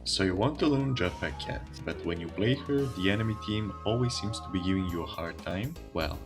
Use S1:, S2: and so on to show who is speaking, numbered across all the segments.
S1: So you want to learn Jetpack Cat, but when you play her, the enemy team always seems to be giving you a hard time? Well,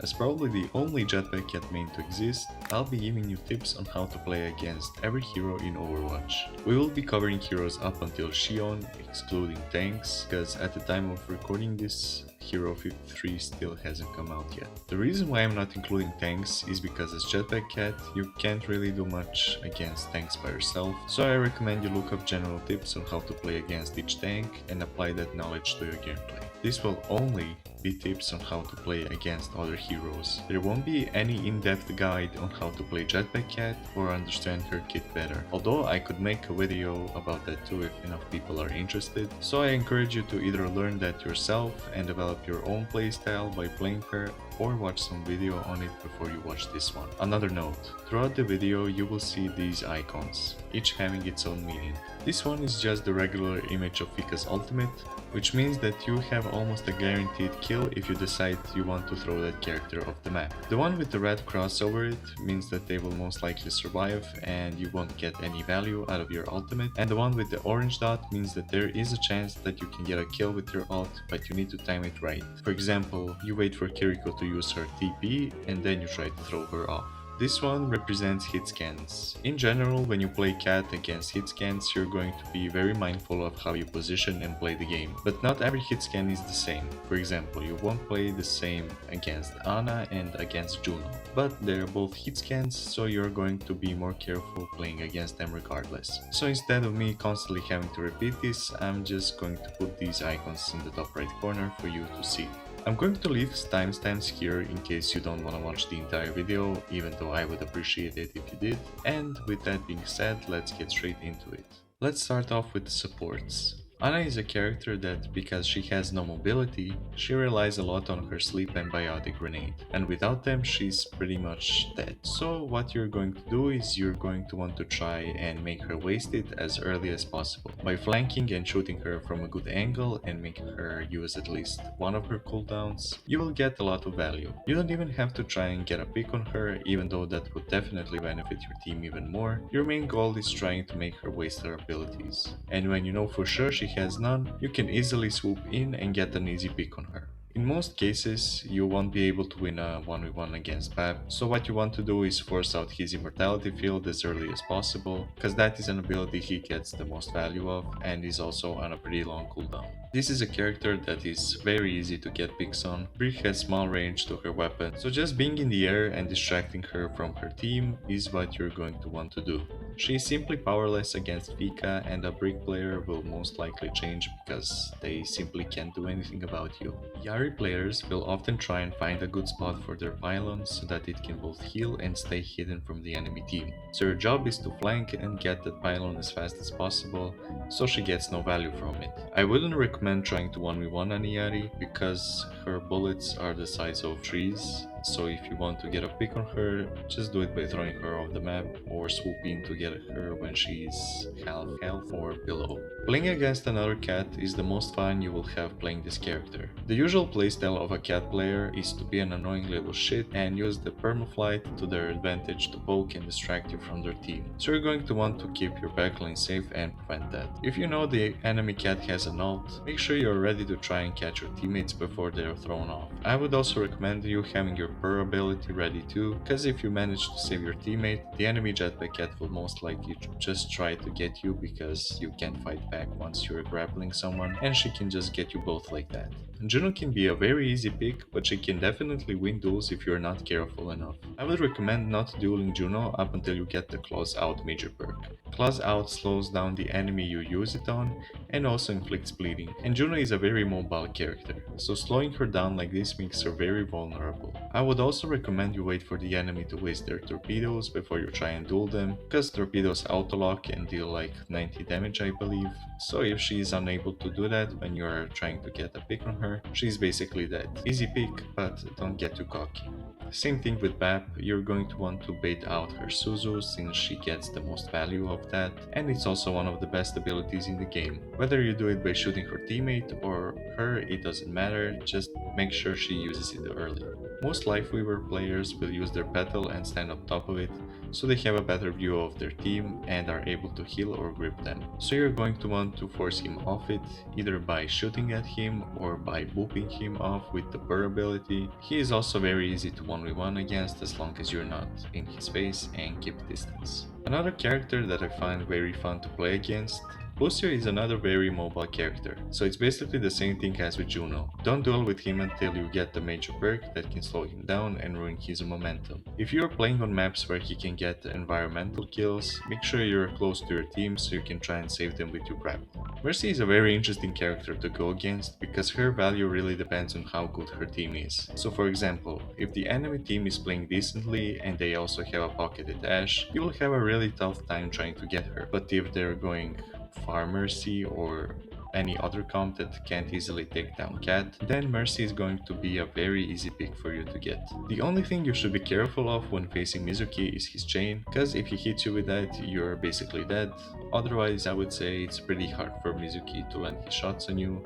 S1: as probably the only Jetpack Cat main to exist, I'll be giving you tips on how to play against every hero in Overwatch. We will be covering heroes up until Xion, excluding tanks, because at the time of recording this, Hero 53 still hasn't come out yet. The reason why I'm not including tanks is because as Jetpack Cat, you can't really do much against tanks by yourself, so I recommend you look up general tips on how to play against each tank and apply that knowledge to your gameplay. This will only be tips on how to play against other heroes. There won't be any in-depth guide on how to play Jetpack Cat or understand her kit better, although I could make a video about that too if enough people are interested, so I encourage you to either learn that yourself and develop your own playstyle by playing her, or watch some video on it before you watch this one. Another note, throughout the video you will see these icons, each having its own meaning. This one is just the regular image of Fika's ultimate, which means that you have almost a guaranteed kill if you decide you want to throw that character off the map. The one with the red cross over it means that they will most likely survive and you won't get any value out of your ultimate, and the one with the orange dot means that there is a chance that you can get a kill with your ult, but you need to time it right. For example, you wait for Kiriko to use her TP and then you try to throw her off. This one represents hit scans. In general, when you play Cat against hit scans, you're going to be very mindful of how you position and play the game. But not every hit scan is the same. For example, you won't play the same against Ana and against Juno. But they're both hit scans, so you're going to be more careful playing against them regardless. So instead of me constantly having to repeat this, I'm just going to put these icons in the top right corner for you to see. I'm going to leave timestamps here in case you don't want to watch the entire video, even though I would appreciate it if you did. And with that being said, let's get straight into it. Let's start off with the supports. Ana is a character that, because she has no mobility, she relies a lot on her sleep and biotic grenade, and without them she's pretty much dead. So what you're going to do is you're going to want to try and make her waste it as early as possible. By flanking and shooting her from a good angle and making her use at least one of her cooldowns, you will get a lot of value. You don't even have to try and get a pick on her, even though that would definitely benefit your team even more. Your main goal is trying to make her waste her abilities. And when you know for sure she has none, you can easily swoop in and get an easy pick on her. In most cases, you won't be able to win a 1v1 against Pap, so what you want to do is force out his immortality field as early as possible, because that is an ability he gets the most value of and is also on a pretty long cooldown. This is a character that is very easy to get picks on. Brick has small range to her weapon, so just being in the air and distracting her from her team is what you're going to want to do. She is simply powerless against Fika, and a Brick player will most likely change because they simply can't do anything about you. Yari players will often try and find a good spot for their pylon so that it can both heal and stay hidden from the enemy team. So your job is to flank and get that pylon as fast as possible so she gets no value from it. I wouldn't recommend trying to 1v1 any Yari because her bullets are the size of trees, so if you want to get a pick on her, just do it by throwing her off the map or swoop in to get her when she's half health or below. Playing against another cat is the most fun you will have playing this character. The usual playstyle of a cat player is to be an annoying little shit and use the permaflight to their advantage to poke and distract you from their team. So you're going to want to keep your backline safe and prevent that. If you know the enemy cat has an ult, make sure you're ready to try and catch your teammates before they're thrown off. I would also recommend you having your per ability ready too, because if you manage to save your teammate, the enemy Jetpack Cat will most likely just try to get you because you can't fight back once you're grappling someone, and she can just get you both like that. Juno can be a very easy pick, but she can definitely win duels if you're not careful enough. I would recommend not dueling Juno up until you get the Claws Out major perk. Claws Out slows down the enemy you use it on and also inflicts bleeding, and Juno is a very mobile character, so slowing her down like this makes her very vulnerable. I would also recommend you wait for the enemy to waste their torpedoes before you try and duel them, because torpedoes autolock and deal like 90 damage I believe, so if she is unable to do that when you are trying to get a pick on her, she's basically dead. Easy pick, but don't get too cocky. Same thing with Bap, you're going to want to bait out her Suzu since she gets the most value of that, and it's also one of the best abilities in the game. Whether you do it by shooting her teammate or her, it doesn't matter, just make sure she uses it early. Most Lifeweaver players will use their petal and stand on top of it, so they have a better view of their team and are able to heal or grip them. So you're going to want to force him off it, either by shooting at him or by booping him off with the burr ability. He is also very easy to 1v1 against as long as you're not in his face and keep distance. Another character that I find very fun to play against, Lucio is another very mobile character, so it's basically the same thing as with Juno. Don't duel with him until you get the major perk that can slow him down and ruin his momentum. If you are playing on maps where he can get environmental kills, make sure you're close to your team so you can try and save them with your grab. Mercy is a very interesting character to go against because her value really depends on how good her team is. So for example, if the enemy team is playing decently and they also have a pocketed Ashe, you will have a really tough time trying to get her. But if they're going far Mercy or any other comp that can't easily take down Cat, then Mercy is going to be a very easy pick for you to get. The only thing you should be careful of when facing Mizuki is his chain, because if he hits you with that, you're basically dead. Otherwise, I would say it's pretty hard for Mizuki to land his shots on you,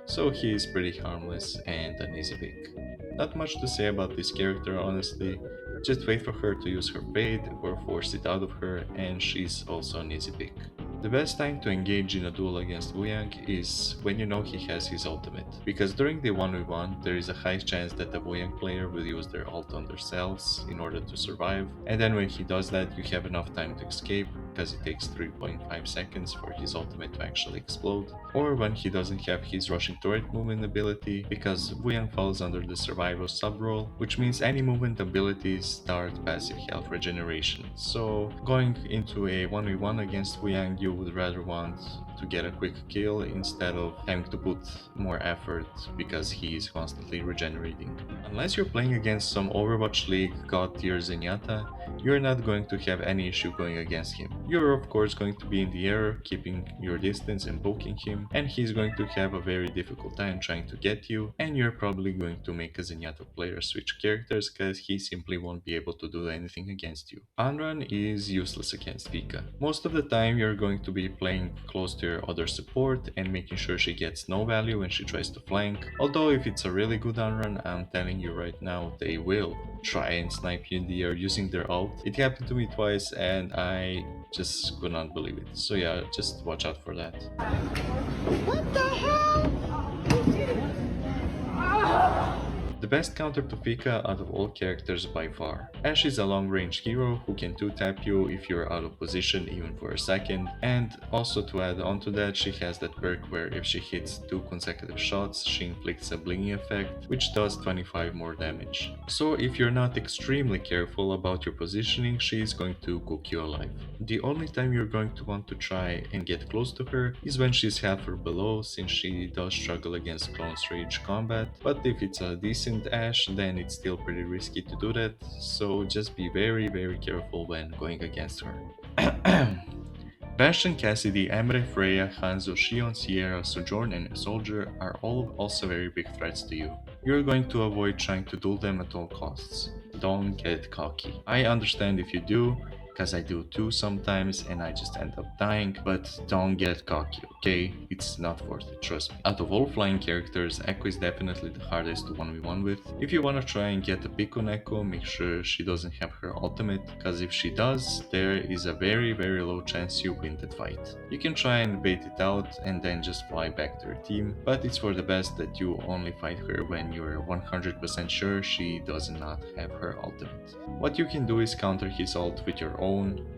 S1: so he is pretty harmless and an easy pick. Not much to say about this character honestly, just wait for her to use her fade or force it out of her and she's also an easy pick. The best time to engage in a duel against Wuyang is when you know he has his ultimate, because during the 1v1 there is a high chance that the Wuyang player will use their ult on themselves in order to survive, and then when he does that you have enough time to escape, because it takes 3.5 seconds for his ultimate to actually explode, or when he doesn't have his rushing turret movement ability, because Wuyang falls under the survival sub-role, which means any movement abilities start passive health regeneration. So going into a 1v1 against Wuyang, you would rather want to get a quick kill instead of having to put more effort because he is constantly regenerating. Unless you're playing against some Overwatch League god tier Zenyatta, you're not going to have any issue going against him. You're of course going to be in the air, keeping your distance and poking him, and he's going to have a very difficult time trying to get you, and you're probably going to make a Zenyatta player switch characters because he simply won't be able to do anything against you. Unrun is useless against Pika. Most of the time you're going to be playing close to your other support and making sure she gets no value when she tries to flank, although if it's a really good unrun, I'm telling you right now, they will try and snipe you in the air using their ult. It happened to me twice and I just could not believe it. So yeah, just watch out for that.
S2: What the hell?
S1: The best counter to Pika out of all characters by far. Ashe is a long-range hero who can 2-tap you if you're out of position even for a second, and also to add on to that, she has that perk where if she hits 2 consecutive shots, she inflicts a blinging effect, which does 25 more damage. So if you're not extremely careful about your positioning, she is going to cook you alive. The only time you're going to want to try and get close to her is when she's half or below, since she does struggle against close range combat, but if it's a decent Ashe, then it's still pretty risky to do that, so just be very careful when going against her. Bastion, Cassidy, Emre, Freya, Hanzo, Shion, Sierra, Sojourn, and Soldier are all also very big threats to you. You're going to avoid trying to duel them at all costs. Don't get cocky. I understand if you do, because I do too sometimes and I just end up dying, but don't get cocky, okay? It's not worth it, trust me. Out of all flying characters, Echo is definitely the hardest to 1v1 with. If you wanna try and get a pick on Echo, make sure she doesn't have her ultimate, because if she does, there is a very low chance you win that fight. You can try and bait it out and then just fly back to your team, but it's for the best that you only fight her when you're 100% sure she does not have her ultimate. What you can do is counter his ult with your own,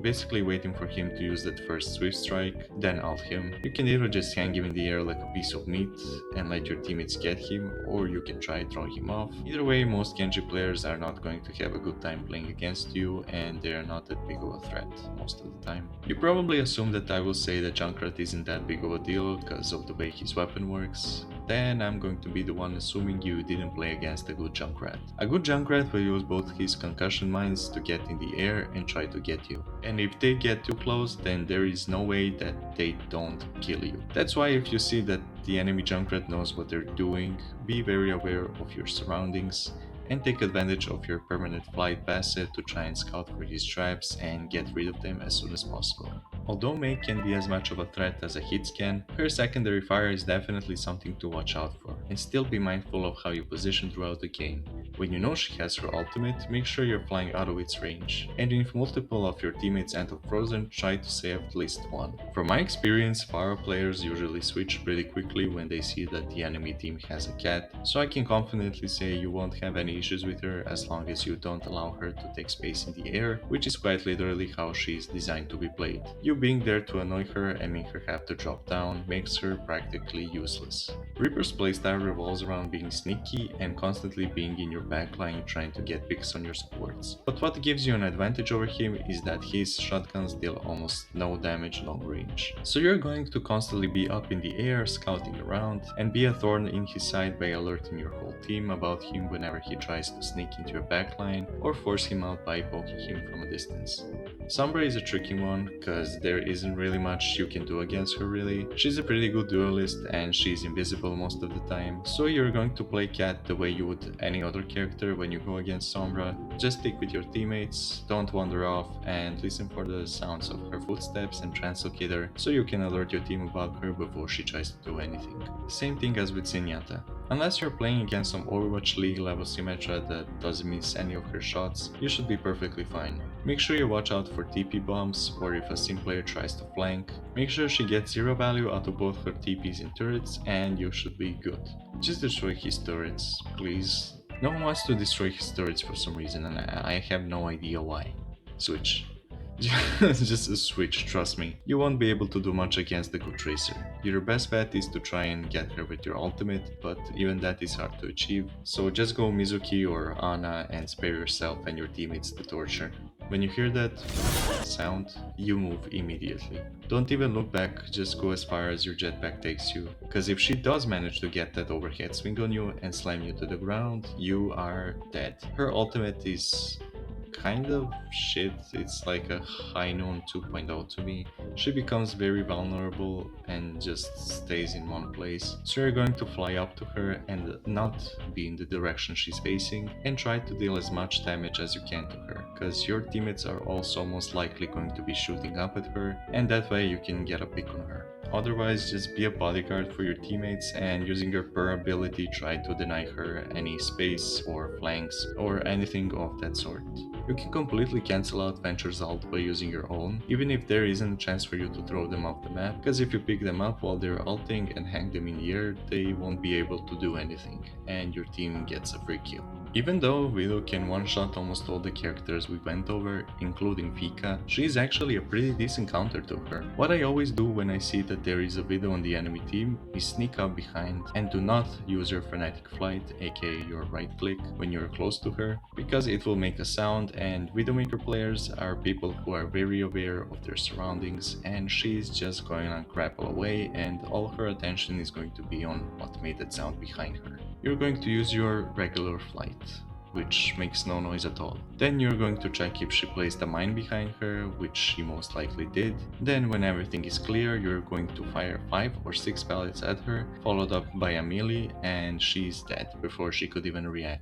S1: basically waiting for him to use that first swift strike, then ult him. You can either just hang him in the air like a piece of meat and let your teammates get him, or you can try throwing him off. Either way, most Genji players are not going to have a good time playing against you, and they are not that big of a threat most of the time. You probably assume that I will say that Junkrat isn't that big of a deal because of the way his weapon works. Then I'm going to be the one assuming you didn't play against a good Junkrat. A good Junkrat will use both his concussion mines to get in the air and try to get you. And if they get too close, then there is no way that they don't kill you. That's why if you see that the enemy Junkrat knows what they're doing, be very aware of your surroundings and take advantage of your permanent flight passive to try and scout for his traps and get rid of them as soon as possible. Although Mei can be as much of a threat as a hit scan, her secondary fire is definitely something to watch out for, and still be mindful of how you position throughout the game. When you know she has her ultimate, make sure you're flying out of its range. And if multiple of your teammates end up frozen, try to save at least one. From my experience, Pharah players usually switch pretty quickly when they see that the enemy team has a cat, so I can confidently say you won't have any issues with her as long as you don't allow her to take space in the air, which is quite literally how she is designed to be played. You being there to annoy her and make her have to drop down makes her practically useless. Reaper's playstyle revolves around being sneaky and constantly being in your backline trying to get picks on your supports. But what gives you an advantage over him is that his shotguns deal almost no damage long range. So you're going to constantly be up in the air scouting around and be a thorn in his side by alerting your whole team about him whenever he tries to sneak into your backline or force him out by poking him from a distance. Sombra is a tricky one, cause there isn't really much you can do against her really. She's a pretty good duelist and she's invisible most of the time, so you're going to play Cat the way you would any other character when you go against Sombra. Just stick with your teammates, don't wander off, and listen for the sounds of her footsteps and translocate her so you can alert your team about her before she tries to do anything. Same thing as with Zenyatta. Unless you're playing against some Overwatch League level Symmetra that doesn't miss any of her shots, you should be perfectly fine. Make sure you watch out for TP bombs, or if a sim player tries to flank. Make sure she gets 0 value out of both her TPs and turrets, and you should be good. Just destroy his turrets, please. No one wants to destroy his turrets for some reason, and I have no idea why. Switch. Just a switch, trust me. You won't be able to do much against the good Tracer. Your best bet is to try and get her with your ultimate, but even that is hard to achieve, so just go Mizuki or Ana and spare yourself and your teammates the torture. When you hear that sound, you move immediately. Don't even look back, just go as far as your jetpack takes you, cause if she does manage to get that overhead swing on you and slam you to the ground, you are dead. Her ultimate is kind of shit. It's like a High Noon 2.0 to me. She becomes very vulnerable and just stays in one place. So you're going to fly up to her and not be in the direction she's facing and try to deal as much damage as you can to her, because your teammates are also most likely going to be shooting up at her, and that way you can get a pick on her. Otherwise, just be a bodyguard for your teammates and using your per ability try to deny her any space or flanks or anything of that sort. You can completely cancel out Venture's ult by using your own, even if there isn't a chance for you to throw them off the map, because if you pick them up while they're ulting and hang them in the air, they won't be able to do anything, and your team gets a free kill. Even though Widow can one-shot almost all the characters we went over, including Fika, she is actually a pretty decent counter to her. What I always do when I see that there is a Widow on the enemy team is sneak up behind and do not use your frenetic flight, aka your right click, when you're close to her, because it will make a sound, and Widowmaker players are people who are very aware of their surroundings, and she's just going to grapple away and all her attention is going to be on what made that sound behind her. You're going to use your regular flight, which makes no noise at all. Then you're going to check if she placed a mine behind her, which she most likely did. Then when everything is clear, you're going to fire 5 or 6 pellets at her, followed up by a melee, and she's dead before she could even react.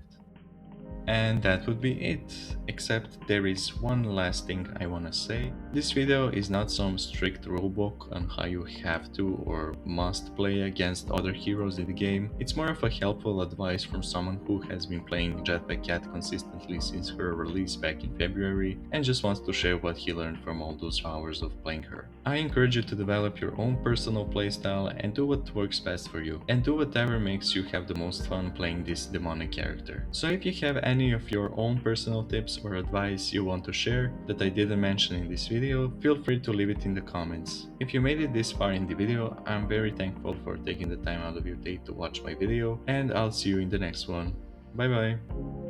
S1: And that would be it, except there is one last thing I wanna say. This video is not some strict rulebook on how you have to or must play against other heroes in the game. It's more of a helpful advice from someone who has been playing JETPACK CAT consistently since her release back in February and just wants to share what he learned from all those hours of playing her. I encourage you to develop your own personal playstyle and do what works best for you, and do whatever makes you have the most fun playing this demonic character. So if you have any of your own personal tips or advice you want to share that I didn't mention in this video, feel free to leave it in the comments. If you made it this far in the video, I'm very thankful for taking the time out of your day to watch my video, and I'll see you in the next one. Bye bye!